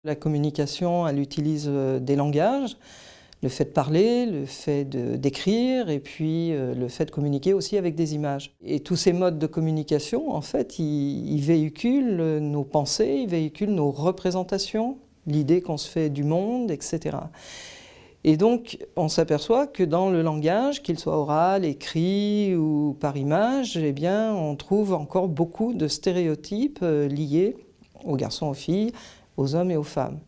La communication, elle utilise des langages, le fait de parler, le fait d'écrire et puis le fait de communiquer aussi avec des images. Et tous ces modes de communication, en fait, ils véhiculent nos pensées, ils véhiculent nos représentations, l'idée qu'on se fait du monde, etc. Et donc, on s'aperçoit que dans le langage, qu'il soit oral, écrit ou par image, eh bien, on trouve encore beaucoup de stéréotypes liés aux garçons, aux filles, aux hommes et aux femmes.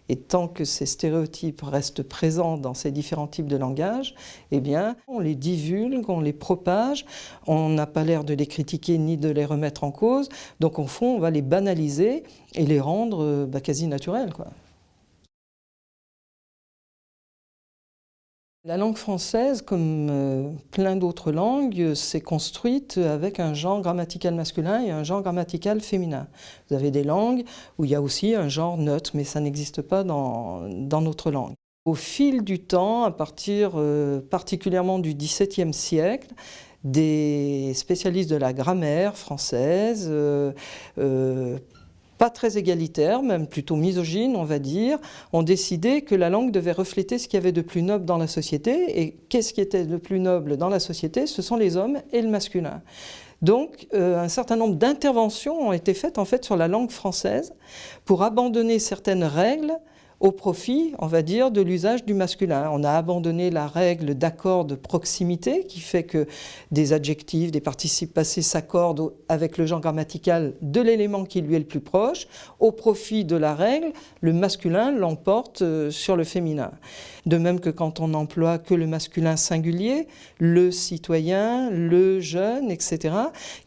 Et tant que ces stéréotypes restent présents dans ces différents types de langage, eh bien, on les divulgue, on les propage, on n'a pas l'air de les critiquer ni de les remettre en cause, donc au fond, on va les banaliser et les rendre quasi naturels, quoi. La langue française, comme plein d'autres langues, s'est construite avec un genre grammatical masculin et un genre grammatical féminin. Vous avez des langues où il y a aussi un genre neutre, mais ça n'existe pas dans notre langue. Au fil du temps, à partir particulièrement du XVIIe siècle, des spécialistes de la grammaire française, pas très égalitaires, même plutôt misogynes, on va dire, ont décidé que la langue devait refléter ce qu'il y avait de plus noble dans la société. Et qu'est-ce qui était le plus noble dans la société? Ce sont les hommes et le masculin. Donc, un certain nombre d'interventions ont été faites en fait sur la langue française pour abandonner certaines règles au profit, on va dire, de l'usage du masculin. On a abandonné la règle d'accord de proximité qui fait que des adjectifs, des participes passés s'accordent avec le genre grammatical de l'élément qui lui est le plus proche. Au profit de la règle, le masculin l'emporte sur le féminin. De même que quand on n'emploie que le masculin singulier, le citoyen, le jeune, etc.,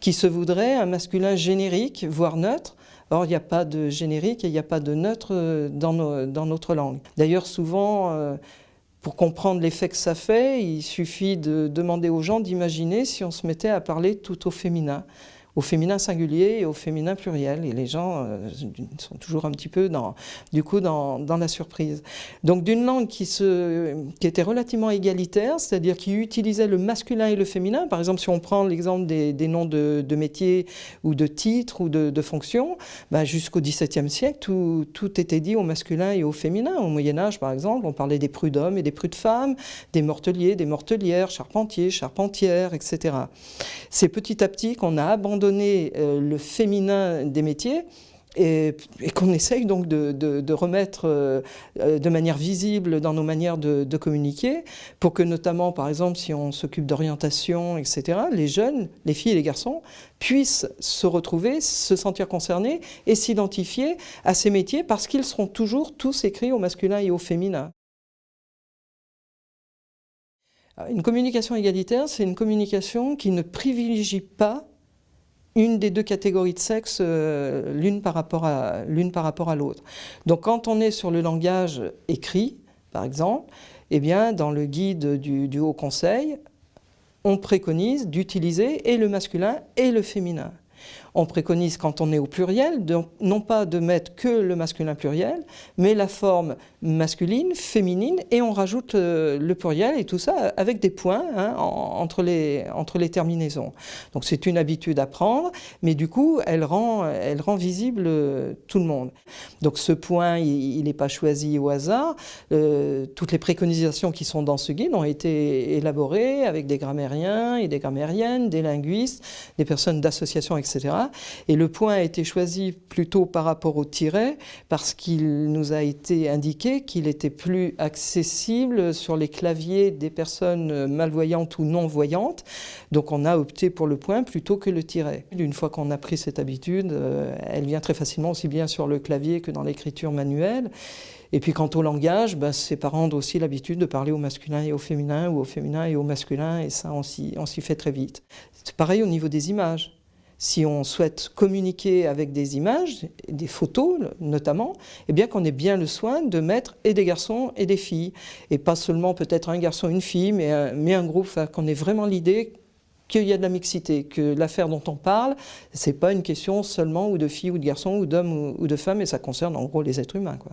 qui se voudrait un masculin générique, voire neutre. Or, il n'y a pas de générique et il n'y a pas de neutre dans notre langue. D'ailleurs, souvent, pour comprendre l'effet que ça fait, il suffit de demander aux gens d'imaginer si on se mettait à parler tout au féminin singulier et au féminin pluriel. Et les gens sont toujours un petit peu dans la surprise. Donc d'une langue qui était relativement égalitaire, c'est-à-dire qui utilisait le masculin et le féminin, par exemple si on prend l'exemple des noms de métiers ou de titres ou de fonctions, jusqu'au XVIIe siècle, tout était dit au masculin et au féminin. Au Moyen-Âge, par exemple, on parlait des prud'hommes et des prudes-femmes, des morteliers, des mortelières, charpentiers, charpentières, etc. C'est petit à petit qu'on a abandonné le féminin des métiers et qu'on essaye donc de remettre de manière visible dans nos manières de communiquer pour que notamment, par exemple, si on s'occupe d'orientation, etc., les jeunes, les filles et les garçons puissent se retrouver, se sentir concernés et s'identifier à ces métiers parce qu'ils seront toujours tous écrits au masculin et au féminin. Une communication égalitaire, c'est une communication qui ne privilégie pas une des deux catégories de sexe, l'une par rapport à l'autre. Donc quand on est sur le langage écrit, par exemple, eh bien, dans le guide du Haut Conseil, on préconise d'utiliser et le masculin et le féminin. On préconise, quand on est au pluriel, non pas de mettre que le masculin pluriel, mais la forme masculine, féminine, et on rajoute le pluriel, et tout ça avec des points entre les terminaisons. Donc c'est une habitude à prendre, mais du coup, elle rend visible tout le monde. Donc ce point, il n'est pas choisi au hasard. Toutes les préconisations qui sont dans ce guide ont été élaborées avec des grammairiens et des grammairiennes, des linguistes, des personnes d'associations, etc. Et le point a été choisi plutôt par rapport au tiret parce qu'il nous a été indiqué qu'il était plus accessible sur les claviers des personnes malvoyantes ou non-voyantes. Donc on a opté pour le point plutôt que le tiret. Une fois qu'on a pris cette habitude, elle vient très facilement aussi bien sur le clavier que dans l'écriture manuelle. Et puis quant au langage, c'est par rendre aussi l'habitude de parler au masculin et au féminin ou au féminin et au masculin, et ça on s'y fait très vite. C'est pareil au niveau des images. Si on souhaite communiquer avec des images, des photos notamment, eh bien qu'on ait bien le soin de mettre et des garçons et des filles. Et pas seulement peut-être un garçon et une fille, mais un groupe, qu'on ait vraiment l'idée qu'il y a de la mixité, que l'affaire dont on parle, c'est pas une question seulement ou de filles ou de garçons ou d'hommes ou de femmes, et ça concerne en gros les êtres humains, quoi.